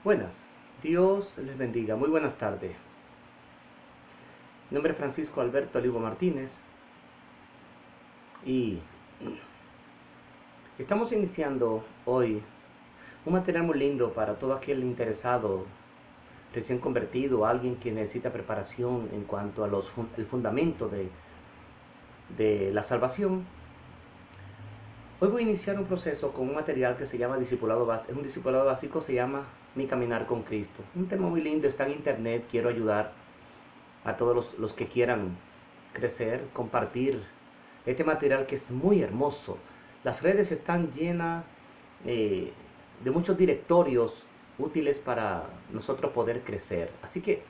Buenas, Dios les bendiga, muy buenas tardes. Mi nombre es Francisco Alberto Olivo Martínez y estamos iniciando hoy un material muy lindo para todo aquel interesado, recién convertido, alguien que necesita preparación en cuanto a el fundamento de la salvación. Hoy voy a iniciar un proceso con un material que se llama discipulado básico. Es un discipulado básico, se llama Mi Caminar con Cristo. Un tema muy lindo, está en internet, quiero ayudar a todos los que quieran crecer, compartir este material que es muy hermoso. Las redes están llenas de muchos directorios útiles para nosotros poder crecer. Así que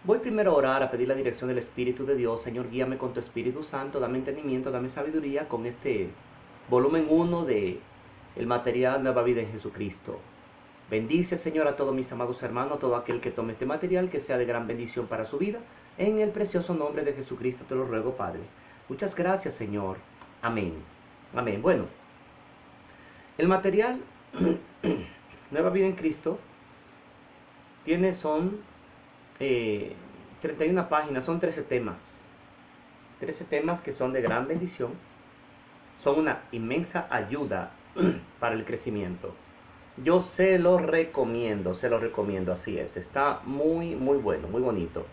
voy primero a orar, a pedir la dirección del Espíritu de Dios. Señor, guíame con tu Espíritu Santo, dame entendimiento, dame sabiduría con este volumen 1 de el material Nueva Vida en Jesucristo. Bendice, Señor, a todos mis amados hermanos, a todo aquel que tome este material, que sea de gran bendición para su vida. En el precioso nombre de Jesucristo te lo ruego, Padre. Muchas gracias, Señor. Amén. Amén. Bueno, el material Nueva Vida en Cristo son 31 páginas, son 13 temas. 13 temas que son de gran bendición. Son una inmensa ayuda para el crecimiento. Yo se lo recomiendo, así es. Está muy, muy bueno, muy bonito.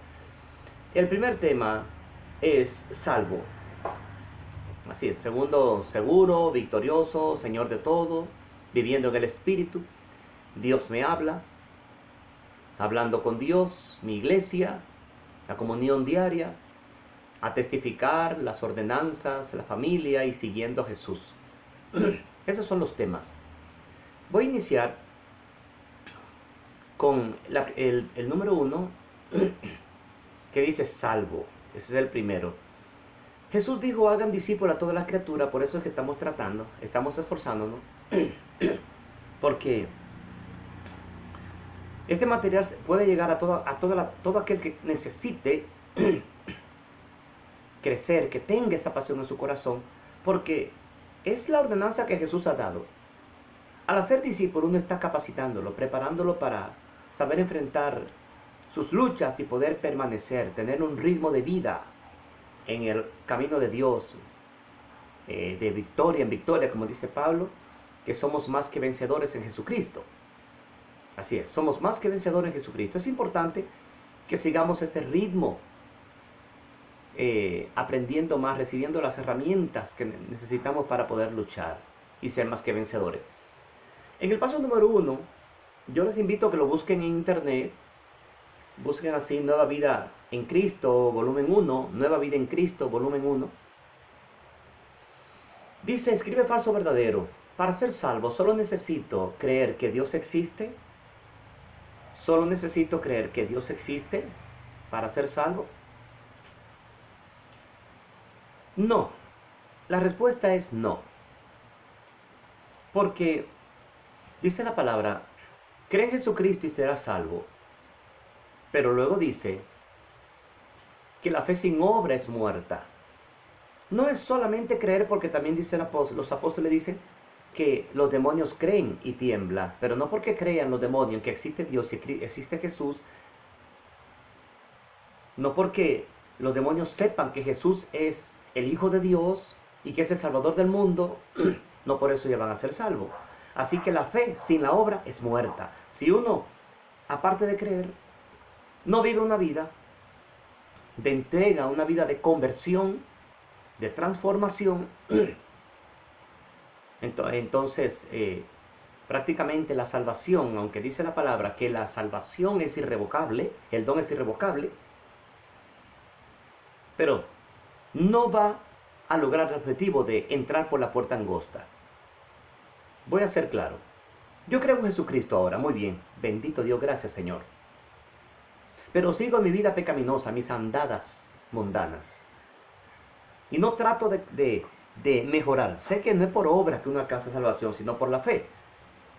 El primer tema es salvo. Así es, segundo, seguro, victorioso, Señor de todo, viviendo en el Espíritu. Dios me habla, hablando con Dios, mi iglesia, la comunión diaria, a testificar las ordenanzas, la familia y siguiendo a Jesús. Esos son los temas. Voy a iniciar con el número 1 que dice salvo. Ese es el primero. Jesús dijo, hagan discípulos a todas las criaturas, por eso es que estamos tratando, estamos esforzándonos, porque este material puede llegar a todo aquel que necesite crecer, que tenga esa pasión en su corazón, porque es la ordenanza que Jesús ha dado. Al hacer discípulo uno está capacitándolo, preparándolo para saber enfrentar sus luchas y poder permanecer, tener un ritmo de vida en el camino de Dios, de victoria en victoria, como dice Pablo, que somos más que vencedores en Jesucristo. Así es, somos más que vencedores en Jesucristo. Es importante que sigamos este ritmo, aprendiendo más, recibiendo las herramientas que necesitamos para poder luchar y ser más que vencedores. En el paso número 1, yo les invito a que lo busquen en internet. Busquen así Nueva Vida en Cristo, volumen 1, Nueva Vida en Cristo, volumen 1. Dice, escribe falso verdadero. Para ser salvo, solo necesito creer que Dios existe. Solo necesito creer que Dios existe para ser salvo. No. La respuesta es no. Porque dice la palabra, cree en Jesucristo y serás salvo. Pero luego dice que la fe sin obra es muerta. No es solamente creer, porque también dice los apóstoles dicen que los demonios creen y tiemblan, pero no porque crean los demonios que existe Dios y existe Jesús, no porque los demonios sepan que Jesús es el Hijo de Dios y que es el Salvador del mundo, no por eso ya van a ser salvos. Así que la fe sin la obra es muerta. Si uno, aparte de creer, no vive una vida de entrega, una vida de conversión, de transformación, entonces prácticamente la salvación, aunque dice la palabra que la salvación es irrevocable, el don es irrevocable, pero no va a lograr el objetivo de entrar por la puerta angosta. Voy a ser claro. Yo creo en Jesucristo ahora, muy bien, bendito Dios, gracias Señor. Pero sigo en mi vida pecaminosa, mis andadas mundanas. Y no trato de mejorar. Sé que no es por obra que uno alcanza salvación, sino por la fe.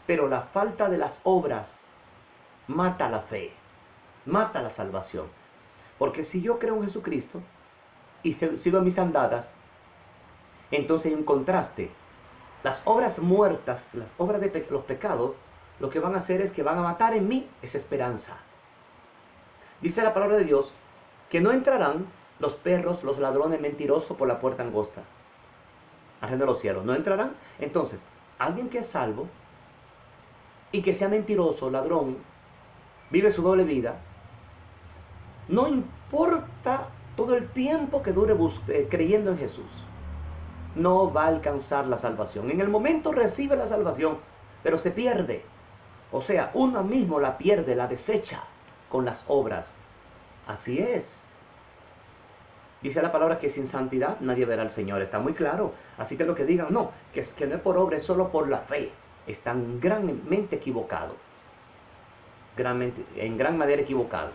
Pero la falta de las obras mata la fe, mata la salvación. Porque si yo creo en Jesucristo y sigo en mis andadas, entonces hay un contraste. Las obras muertas, las obras de los pecados, lo que van a hacer es que van a matar en mí esa esperanza. Dice la palabra de Dios que no entrarán los perros, los ladrones mentirosos por la puerta angosta al reino de los cielos. No entrarán. Entonces, alguien que es salvo y que sea mentiroso, ladrón, vive su doble vida, no importa todo el tiempo que dure creyendo en Jesús, no va a alcanzar la salvación. En el momento recibe la salvación, pero se pierde. O sea, uno mismo la pierde, la desecha con las obras. Así es. Dice la palabra que sin santidad nadie verá al Señor. Está muy claro. Así que lo que digan, no, que no es por obra, es solo por la fe. Están granmente equivocados. En gran manera equivocado.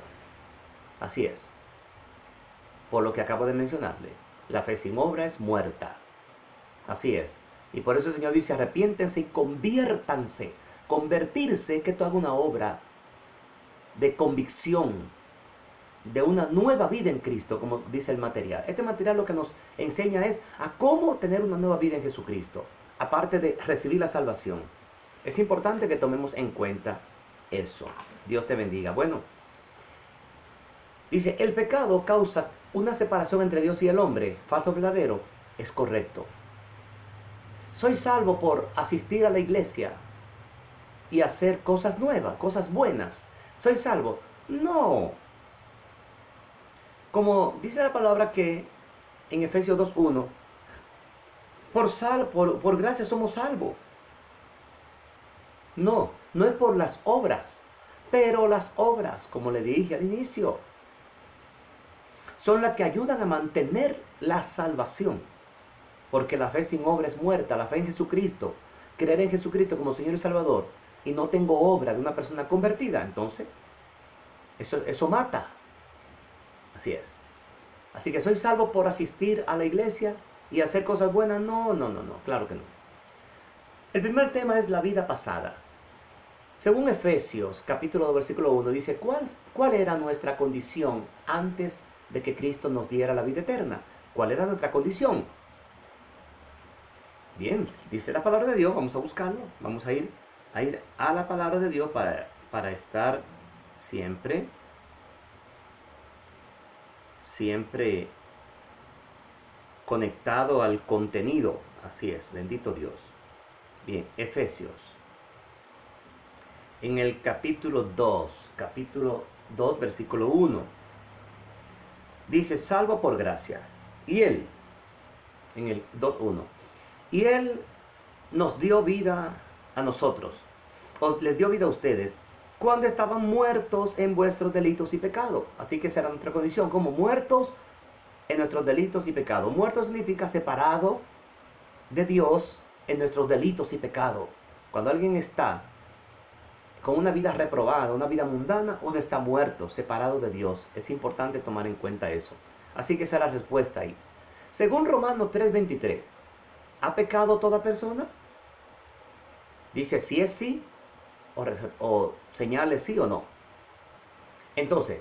Así es. Por lo que acabo de mencionarle. La fe sin obra es muerta. Así es. Y por eso el Señor dice, arrepiéntense y conviértanse. Convertirse, que tú hagas una obra de convicción, de una nueva vida en Cristo, como dice el material. Este material lo que nos enseña es a cómo tener una nueva vida en Jesucristo, aparte de recibir la salvación. Es importante que tomemos en cuenta eso. Dios te bendiga. Bueno, dice, el pecado causa una separación entre Dios y el hombre. Falso o verdadero, es correcto. Soy salvo por asistir a la iglesia y hacer cosas nuevas, cosas buenas. ¿Soy salvo? No. Como dice la palabra que en Efesios 2:1, por gracia somos salvos. No, no es por las obras, pero las obras, como le dije al inicio, son las que ayudan a mantener la salvación. Porque la fe sin obra es muerta. La fe en Jesucristo, creer en Jesucristo como Señor y Salvador, y no tengo obra de una persona convertida, entonces eso mata. Así es. Así que soy salvo por asistir a la iglesia y hacer cosas buenas. No, claro que no. El primer tema es la vida pasada. Según Efesios capítulo 2 versículo 1 dice, ¿cuál era nuestra condición antes de que Cristo nos diera la vida eterna? ¿Cuál era nuestra condición? Bien, dice la palabra de Dios, vamos a buscarlo, vamos a ir a la palabra de Dios para estar siempre conectado al contenido. Así es, bendito Dios. Bien, Efesios. En el capítulo 2, versículo 1, dice, salvo por gracia. Y Él, en el 2:1, y Él nos dio vida a nosotros, o les dio vida a ustedes, cuando estaban muertos en vuestros delitos y pecados. Así que esa era nuestra condición, como muertos en nuestros delitos y pecados. Muerto significa separado de Dios en nuestros delitos y pecados. Cuando alguien está con una vida reprobada, una vida mundana, uno está muerto, separado de Dios. Es importante tomar en cuenta eso. Así que esa es la respuesta ahí. Según Romanos 3:23, ¿ha pecado toda persona? Dice si es sí, o señales sí o no. Entonces,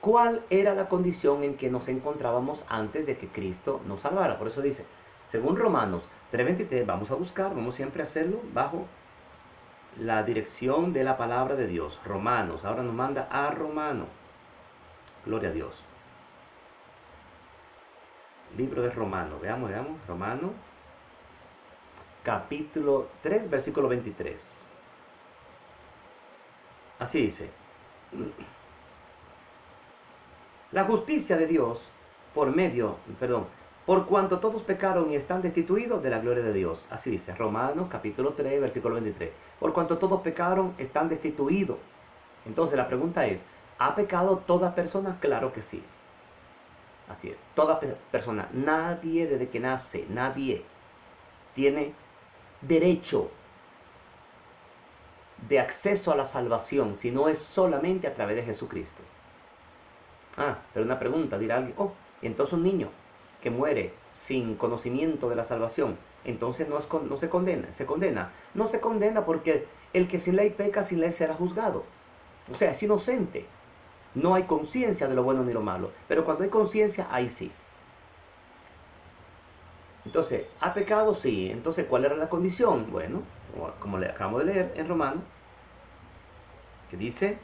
¿cuál era la condición en que nos encontrábamos antes de que Cristo nos salvara? Por eso dice, según Romanos 3:23, vamos a buscar, vamos siempre a hacerlo bajo la dirección de la palabra de Dios. Romanos, ahora nos manda a Romano. Gloria a Dios. Libro de Romano, veamos, Romano, capítulo 3, versículo 23. Así dice, la justicia de Dios por cuanto todos pecaron y están destituidos de la gloria de Dios. Así dice, Romanos capítulo 3, versículo 23. Por cuanto todos pecaron, están destituidos. Entonces la pregunta es, ¿ha pecado toda persona? Claro que sí. Así es, toda persona, nadie desde que nace, nadie tiene derecho de acceso a la salvación, si no es solamente a través de Jesucristo. Pero una pregunta, dirá alguien, entonces un niño que muere sin conocimiento de la salvación, entonces no se condena. No se condena porque el que sin ley peca, sin ley será juzgado. O sea, es inocente. No hay conciencia de lo bueno ni lo malo. Pero cuando hay conciencia, ahí sí. Entonces, ¿ha pecado? Sí. Entonces, ¿cuál era la condición? Bueno, como le acabamos de leer en Romanos, que dice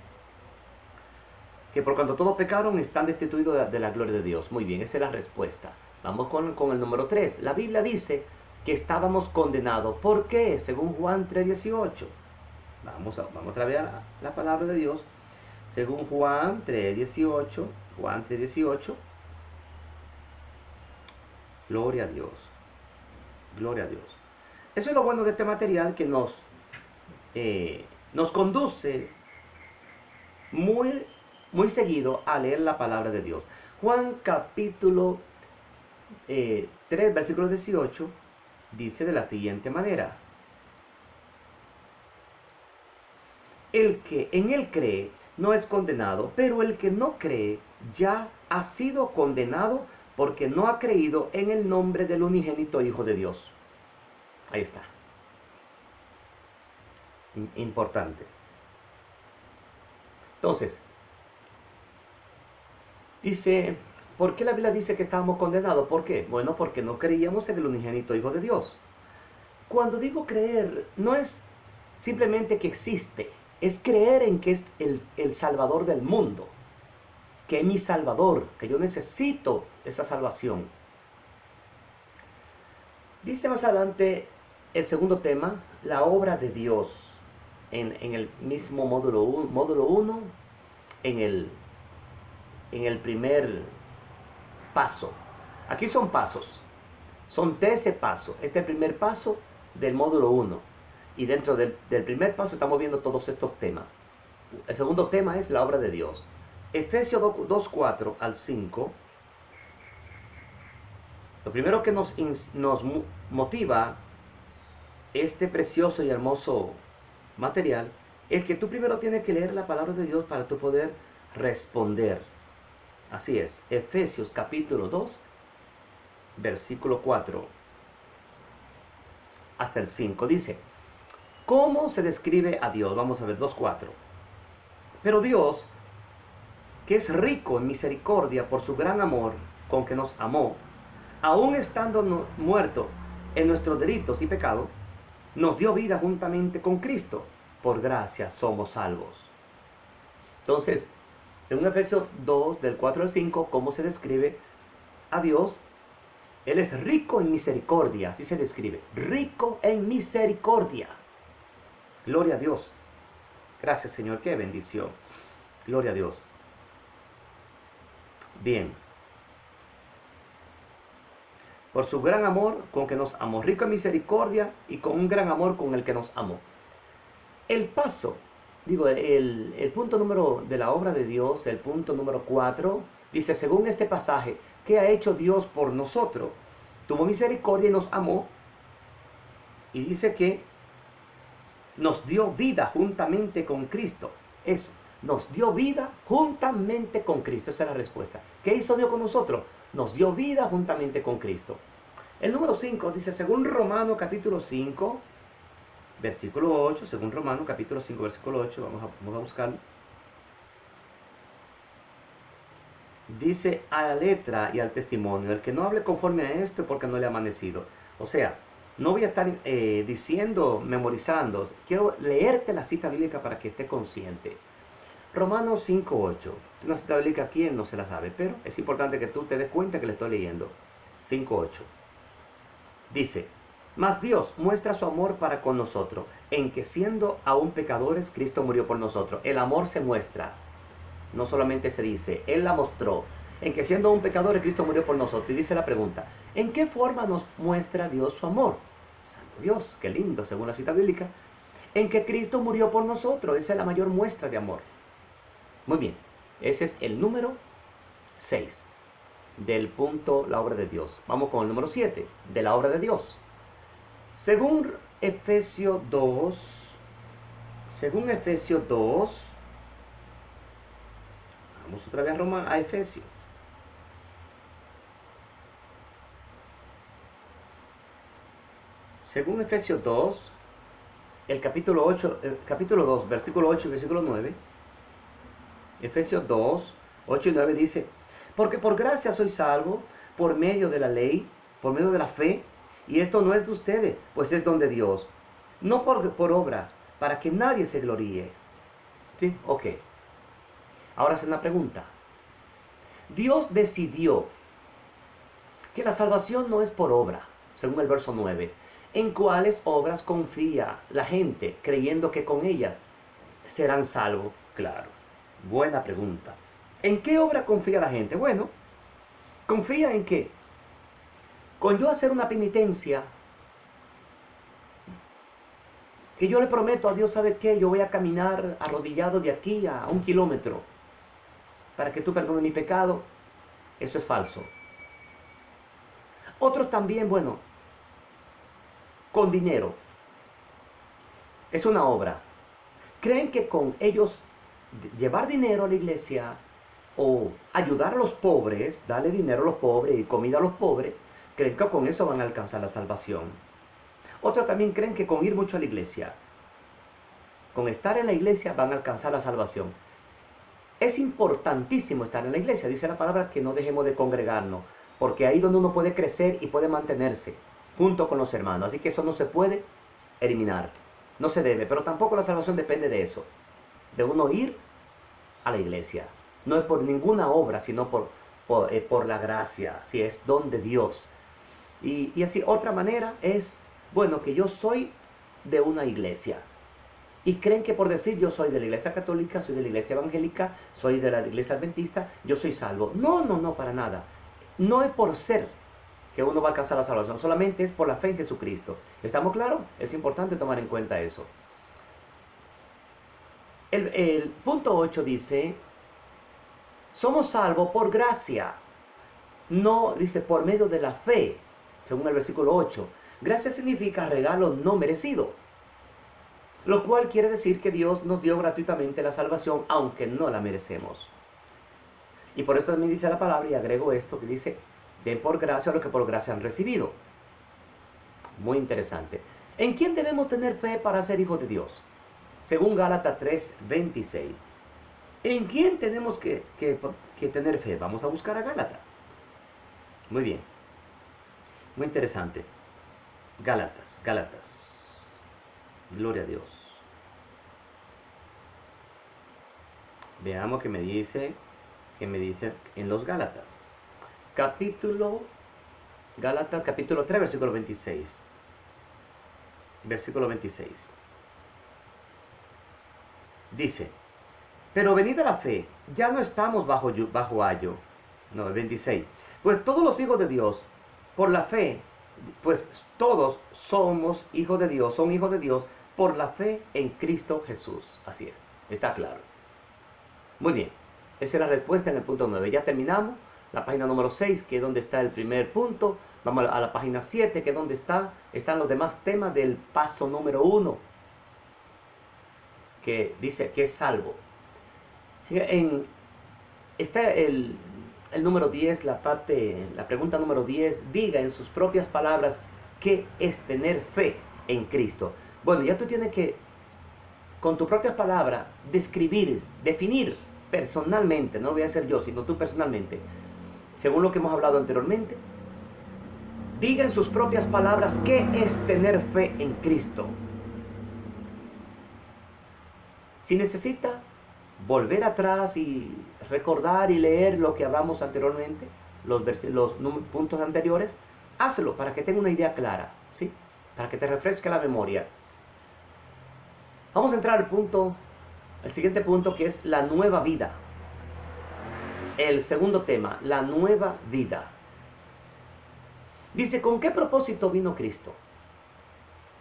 que por cuanto todos pecaron están destituidos de la gloria de Dios. Muy bien, esa es la respuesta. Vamos con el número 3. La Biblia dice que estábamos condenados. ¿Por qué? Según Juan 3:18. Vamos otra vez a la palabra de Dios. Según Juan 3:18. Juan 3:18. Gloria a Dios. Gloria a Dios. Eso es lo bueno de este material, que nos conduce muy seguido a leer la palabra de Dios. Juan capítulo 3, versículo 18, dice de la siguiente manera: el que en él cree no es condenado, pero el que no cree ya ha sido condenado porque no ha creído en el nombre del unigénito Hijo de Dios. Ahí está. Importante. Entonces, dice, ¿por qué la Biblia dice que estábamos condenados? ¿Por qué? Bueno, porque no creíamos en el unigénito Hijo de Dios. Cuando digo creer, no es simplemente que existe, es creer en que es el Salvador del mundo, que es mi Salvador, que yo necesito esa salvación. Dice más adelante el segundo tema, la obra de Dios, en el mismo módulo 1, en el primer paso. Aquí son pasos, son 13 pasos. Este es el primer paso del módulo 1. Y dentro del primer paso estamos viendo todos estos temas. El segundo tema es la obra de Dios. Efesios 2:4 al 5. Lo primero que nos motiva este precioso y hermoso material es que tú primero tienes que leer la palabra de Dios para tú poder responder. Así es, Efesios capítulo 2, versículo 4 hasta el 5. Dice, ¿cómo se describe a Dios? Vamos a ver, 2:4. Pero Dios, que es rico en misericordia por su gran amor con que nos amó, aun estando muertos en nuestros delitos y pecados, nos dio vida juntamente con Cristo. Por gracia somos salvos. Entonces, según Efesios 2, del 4 al 5, ¿cómo se describe a Dios? Él es rico en misericordia, así se describe. Rico en misericordia. Gloria a Dios. Gracias, Señor, qué bendición. Gloria a Dios. Bien. Por su gran amor con que nos amó. Rico en misericordia y con un gran amor con el que nos amó. El paso, el punto número de la obra de Dios, el punto número 4, dice, según este pasaje, ¿qué ha hecho Dios por nosotros? Tuvo misericordia y nos amó. Y dice que nos dio vida juntamente con Cristo. Eso, nos dio vida juntamente con Cristo. Esa es la respuesta. ¿Qué hizo Dios con nosotros? Nos dio vida juntamente con Cristo. El número 5 dice, según Romanos capítulo 5, versículo 8, según Romanos capítulo 5, versículo 8, vamos a buscarlo. Dice, a la letra y al testimonio, el que no hable conforme a esto es porque no le ha amanecido. O sea, no voy a estar diciendo, memorizando, quiero leerte la cita bíblica para que esté consciente. Romanos 5:8. Una cita bíblica, ¿quién no se la sabe? Pero es importante que tú te des cuenta que le estoy leyendo. 5:8. Dice, mas Dios muestra su amor para con nosotros, en que siendo aún pecadores, Cristo murió por nosotros. El amor se muestra, no solamente se dice, Él la mostró. En que siendo aún pecadores, Cristo murió por nosotros. Y dice la pregunta, ¿en qué forma nos muestra Dios su amor? Santo Dios, qué lindo, según la cita bíblica. En que Cristo murió por nosotros. Esa es la mayor muestra de amor. Muy bien, ese es el número 6 del punto la obra de Dios. Vamos con el número 7 de la obra de Dios. Según Efesios 2, vamos otra vez a Efesios. Según Efesios 2, el capítulo 2, versículo 8 y versículo 9, Efesios 2, 8 y 9 dice, porque por gracia sois salvos por medio de la ley, por medio de la fe, y esto no es de ustedes, pues es don de Dios, no por obra, para que nadie se gloríe. ¿Sí? Ok. Ahora es una pregunta. Dios decidió que la salvación no es por obra, según el verso 9. ¿En cuáles obras confía la gente creyendo que con ellas serán salvos? Claro, buena pregunta. ¿En qué obra confía la gente? Bueno, confía en que con yo hacer una penitencia, que yo le prometo a Dios, ¿sabe qué? Yo voy a caminar arrodillado de aquí a 1 kilómetro para que tú perdones mi pecado. Eso es falso. Otros también, bueno, con dinero. Es una obra. Creen que con ellos llevar dinero a la iglesia o ayudar a los pobres, darle dinero a los pobres y comida a los pobres, creen que con eso van a alcanzar la salvación. Otros también creen que con ir mucho a la iglesia, con estar en la iglesia van a alcanzar la salvación. Es importantísimo estar en la iglesia, dice la palabra, que no dejemos de congregarnos, porque ahí es donde uno puede crecer y puede mantenerse junto con los hermanos. Así que eso no se puede eliminar, no se debe, pero tampoco la salvación depende de eso, de uno ir a la iglesia. No es por ninguna obra, sino por la gracia, si es don de Dios. Y así, otra manera es, bueno, que yo soy de una iglesia. Y creen que por decir yo soy de la iglesia católica, soy de la iglesia evangélica, soy de la iglesia adventista, yo soy salvo. No, no, no, para nada. No es por ser que uno va a alcanzar la salvación, solamente es por la fe en Jesucristo. ¿Estamos claros? Es importante tomar en cuenta eso. El punto 8 dice, somos salvos por gracia. No, dice, por medio de la fe, según el versículo 8. Gracia significa regalo no merecido, lo cual quiere decir que Dios nos dio gratuitamente la salvación, aunque no la merecemos. Y por esto también dice la palabra, y agrego esto que dice, den por gracia lo que por gracia han recibido. Muy interesante. ¿En quién debemos tener fe para ser hijos de Dios? Según Gálatas 3:26. ¿En quién tenemos que tener fe? Vamos a buscar a Gálatas. Muy bien. Muy interesante. Gálatas. Gloria a Dios. Veamos qué me dice en los Gálatas. Gálatas capítulo 3, versículo 26. Versículo 26. Dice, pero venida la fe, ya no estamos bajo ayo. No, el 26. Pues todos los hijos de Dios, por la fe, pues todos somos hijos de Dios, son hijos de Dios por la fe en Cristo Jesús. Así es, está claro. Muy bien, esa es la respuesta en el punto 9. Ya terminamos la página número 6, que es donde está el primer punto. Vamos a la página 7, que es donde están los demás temas del paso número 1, que dice que es salvo. Está el número 10, la pregunta número 10, diga en sus propias palabras qué es tener fe en Cristo. Bueno, ya tú tienes que, con tu propia palabra, describir, definir personalmente, no lo voy a hacer yo, sino tú personalmente, según lo que hemos hablado anteriormente, diga en sus propias palabras qué es tener fe en Cristo. Si necesita volver atrás y recordar y leer lo que hablamos anteriormente, los puntos anteriores, hazlo para que tenga una idea clara, ¿sí? Para que te refresque la memoria. Vamos a entrar al siguiente punto, que es la nueva vida. El segundo tema, la nueva vida. Dice, ¿con qué propósito vino Cristo?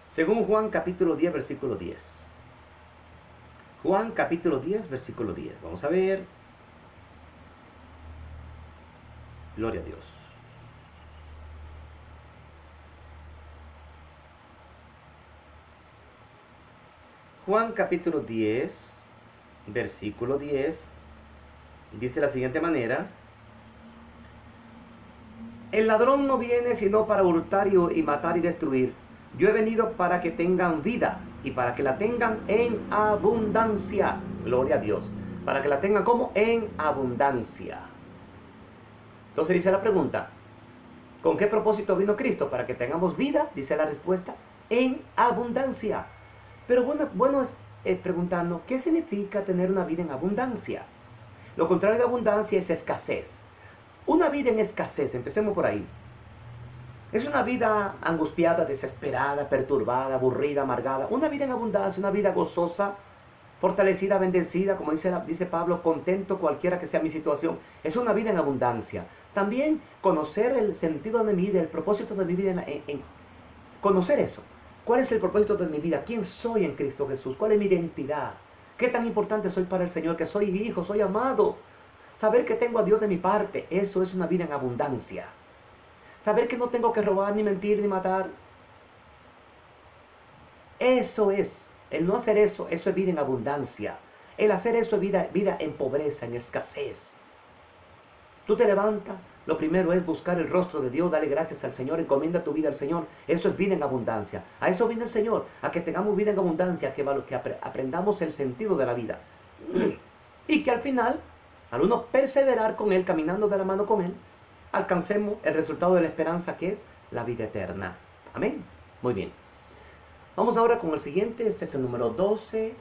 Según Juan capítulo 10, versículo 10. Juan capítulo 10, versículo 10. Vamos a ver. Gloria a Dios. Juan capítulo 10, versículo 10, dice de la siguiente manera: el ladrón no viene sino para hurtar y matar y destruir. Yo he venido para que tengan vida y para que la tengan en abundancia. Gloria a Dios. Para que la tengan como en abundancia. Entonces dice la pregunta, ¿con qué propósito vino Cristo? Para que tengamos vida, dice la respuesta, en abundancia. Pero bueno, preguntando, ¿qué significa tener una vida en abundancia? Lo contrario de abundancia es escasez. Una vida en escasez, empecemos por ahí. Es una vida angustiada, desesperada, perturbada, aburrida, amargada. Una vida en abundancia, una vida gozosa, fortalecida, bendecida, como dice Pablo, contento cualquiera que sea mi situación. Es una vida en abundancia. También conocer el sentido de mi vida, el propósito de mi vida, conocer eso. ¿Cuál es el propósito de mi vida? ¿Quién soy en Cristo Jesús? ¿Cuál es mi identidad? ¿Qué tan importante soy para el Señor? Que soy hijo, soy amado. Saber que tengo a Dios de mi parte, eso es una vida en abundancia. Saber que no tengo que robar, ni mentir, ni matar. Eso es. El no hacer eso, eso es vida en abundancia. El hacer eso es vida en pobreza, en escasez. Tú te levantas, lo primero es buscar el rostro de Dios, dale gracias al Señor, encomienda tu vida al Señor. Eso es vida en abundancia. A eso viene el Señor, a que tengamos vida en abundancia, que aprendamos el sentido de la vida. Y que al final, al uno perseverar con Él, caminando de la mano con Él, alcancemos el resultado de la esperanza, que es la vida eterna. Amén. Muy bien. Vamos ahora con el siguiente. Este es el número 12.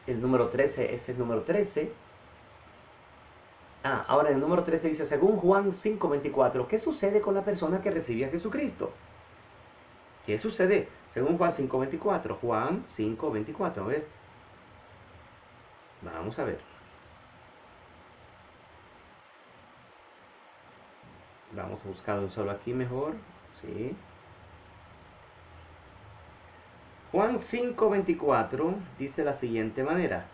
El número 13 es el número 13. Ahora en el número 13 dice, según Juan 5:24, ¿qué sucede con la persona que recibe a Jesucristo? ¿Qué sucede? Según Juan 5:24. Juan 5:24. A ver. Vamos a ver. Vamos a buscar un solo aquí mejor. Sí. Juan 5:24 dice de la siguiente manera.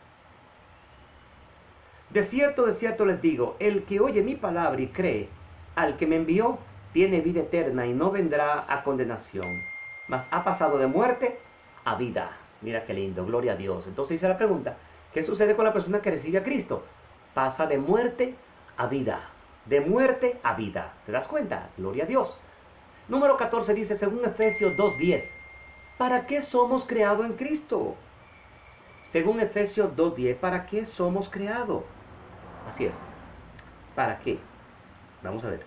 De cierto les digo, el que oye mi palabra y cree al que me envió, tiene vida eterna y no vendrá a condenación, mas ha pasado de muerte a vida. Mira qué lindo, gloria a Dios. Entonces dice la pregunta, ¿qué sucede con la persona que recibe a Cristo? Pasa de muerte a vida. De muerte a vida. ¿Te das cuenta? Gloria a Dios. Número 14 dice, según Efesios 2:10, ¿para qué somos creados en Cristo? Según Efesios 2:10, ¿para qué somos creados? Así es. ¿Para qué? Vamos a ver.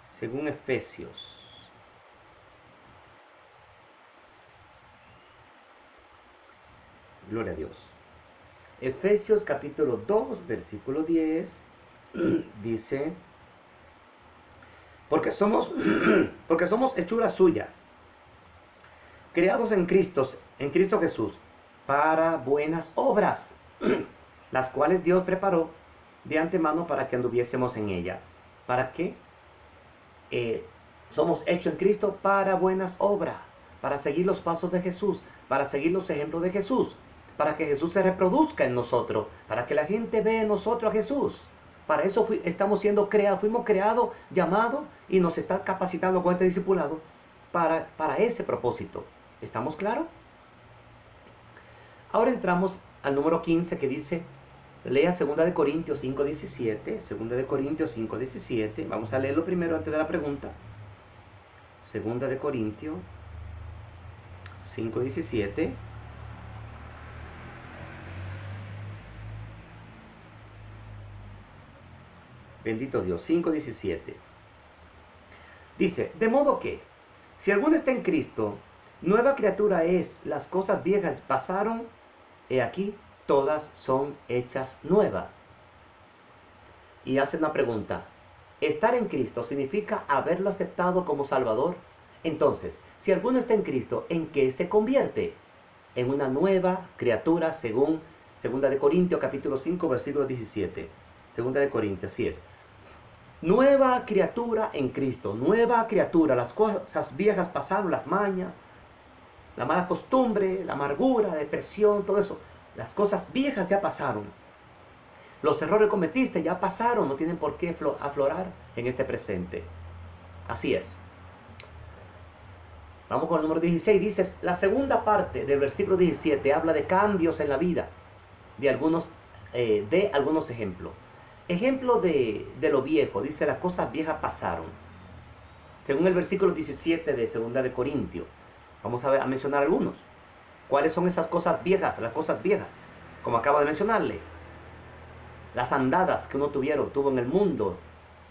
Según Efesios. Gloria a Dios. Efesios capítulo 2, versículo 10, dice, porque somos hechura suya, creados en Cristo Jesús, para buenas obras, las cuales Dios preparó de antemano para que anduviésemos en ella. ¿Para qué? Somos hechos en Cristo para buenas obras, para seguir los pasos de Jesús, para seguir los ejemplos de Jesús, para que Jesús se reproduzca en nosotros, para que la gente vea en nosotros a Jesús. Para eso estamos siendo creados, fuimos creados, llamados, y nos está capacitando con este discipulado para ese propósito. ¿Estamos claros? Ahora entramos al número 15 que dice, lea 2 Corintios 5:17, 2 Corintios 5:17, vamos a leerlo primero antes de la pregunta. 2 Corintios 5:17. Bendito Dios, 5:17. Dice, de modo que, si alguno está en Cristo, nueva criatura es, las cosas viejas pasaron, he aquí, todas son hechas nuevas. Y hace una pregunta, ¿estar en Cristo significa haberlo aceptado como Salvador? Entonces, si alguno está en Cristo, ¿en qué se convierte? En una nueva criatura, según 2 Corintios capítulo 5, versículo 17. 2 Corintios, así es. Nueva criatura en Cristo, nueva criatura. Las cosas viejas pasaron, las mañas, la mala costumbre, la amargura, la depresión, todo eso. Las cosas viejas ya pasaron. Los errores que cometiste ya pasaron, no tienen por qué aflorar en este presente. Así es. Vamos con el número 16. Dices, la segunda parte del versículo 17 habla de cambios en la vida de algunos ejemplos. Ejemplo de lo viejo, dice, las cosas viejas pasaron. Según el versículo 17 de 2 Corintios. Vamos a mencionar algunos. ¿Cuáles son esas cosas viejas? Las cosas viejas, como acabo de mencionarle. Las andadas que uno tuvo en el mundo,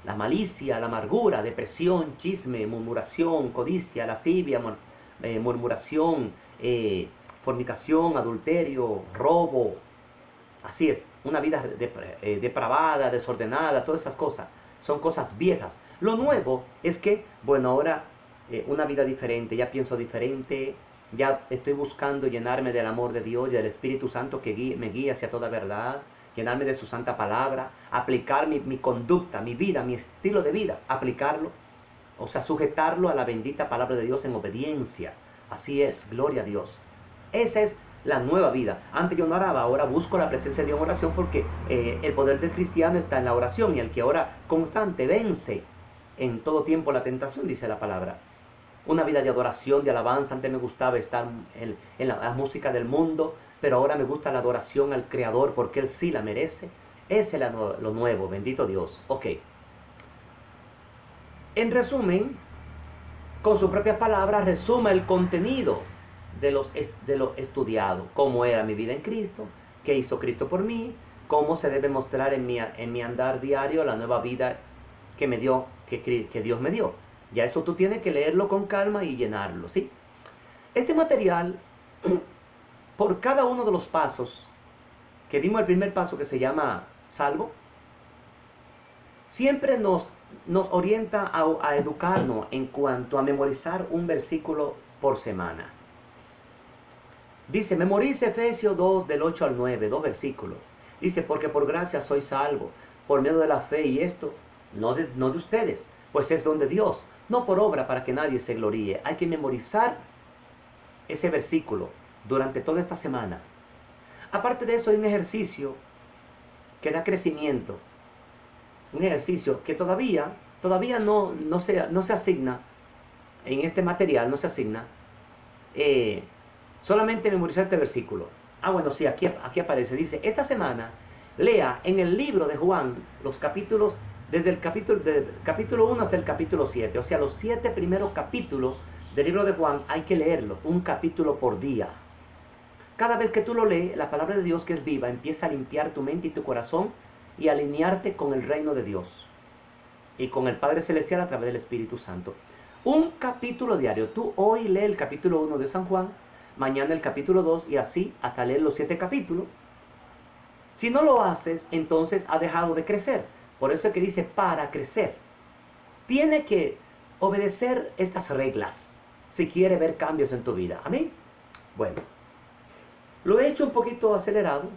la malicia, la amargura, depresión, chisme, murmuración, codicia, lascivia, murmuración, fornicación, adulterio, robo. Así es, una vida depravada, desordenada, todas esas cosas. Son cosas viejas. Lo nuevo es que, bueno, ahora una vida diferente, ya pienso diferente, ya estoy buscando llenarme del amor de Dios y del Espíritu Santo que me guíe hacia toda verdad, llenarme de su santa palabra, aplicar mi conducta, mi vida, mi estilo de vida, aplicarlo, o sea, sujetarlo a la bendita palabra de Dios en obediencia. Así es, gloria a Dios. Esa es la nueva vida. Antes yo no oraba, ahora busco la presencia de Dios en oración porque el poder del cristiano está en la oración y el que ora constante vence en todo tiempo la tentación, dice la palabra. Una vida de adoración, de alabanza. Antes me gustaba estar en la música del mundo, pero ahora me gusta la adoración al Creador porque Él sí la merece. Ese es lo nuevo, bendito Dios. Ok. En resumen, con sus propias palabras, resuma el contenido de lo estudiado. Cómo era mi vida en Cristo, qué hizo Cristo por mí, cómo se debe mostrar en mi andar diario la nueva vida que me dio, que Dios me dio. Ya eso tú tienes que leerlo con calma y llenarlo, ¿sí? Este material, por cada uno de los pasos, que vimos el primer paso que se llama salvo, siempre nos orienta a educarnos en cuanto a memorizar un versículo por semana. Dice, memorice Efesios 2 del 8 al 9, 2 versículos. Dice, porque por gracia soy salvo, por medio de la fe, y esto no de ustedes, pues es don de Dios, no por obra para que nadie se gloríe. Hay que memorizar ese versículo durante toda esta semana. Aparte de eso, hay un ejercicio que da crecimiento. Un ejercicio que todavía no se asigna, en este material no se asigna, solamente memorizar este versículo. Bueno, sí, aquí aparece, dice, esta semana lea en el libro de Juan los capítulos, desde el capítulo 1 hasta el capítulo 7, o sea, los 7 primeros capítulos del libro de Juan hay que leerlo, un capítulo por día. Cada vez que tú lo lees, la palabra de Dios que es viva empieza a limpiar tu mente y tu corazón y alinearte con el reino de Dios y con el Padre Celestial a través del Espíritu Santo. Un capítulo diario. Tú hoy lee el capítulo 1 de San Juan, mañana el capítulo 2 y así hasta leer los 7 capítulos. Si no lo haces, entonces ha dejado de crecer. Por eso es que dice para crecer. Tiene que obedecer estas reglas si quiere ver cambios en tu vida. ¿Amén? Bueno, lo he hecho un poquito acelerado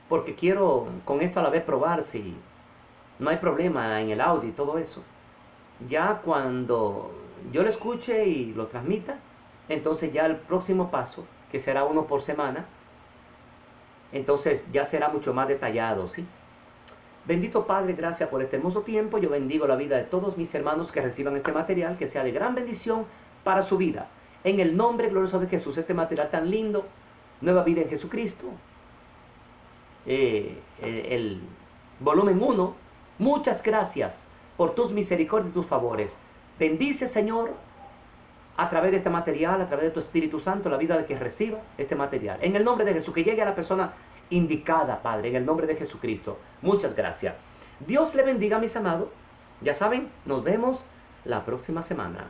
porque quiero con esto a la vez probar si no hay problema en el audio y todo eso. Ya cuando yo lo escuche y lo transmita, entonces ya el próximo paso, que será uno por semana, entonces ya será mucho más detallado, ¿sí? Bendito Padre, gracias por este hermoso tiempo. Yo bendigo la vida de todos mis hermanos que reciban este material, que sea de gran bendición para su vida. En el nombre glorioso de Jesús, este material tan lindo, Nueva Vida en Jesucristo, el volumen 1. Muchas gracias por tus misericordias y tus favores. Bendice, Señor, a través de este material, a través de tu Espíritu Santo, la vida de que reciba este material. En el nombre de Jesús, que llegue a la persona indicada, Padre, en el nombre de Jesucristo. Muchas gracias. Dios le bendiga, mis amados. Ya saben, nos vemos la próxima semana.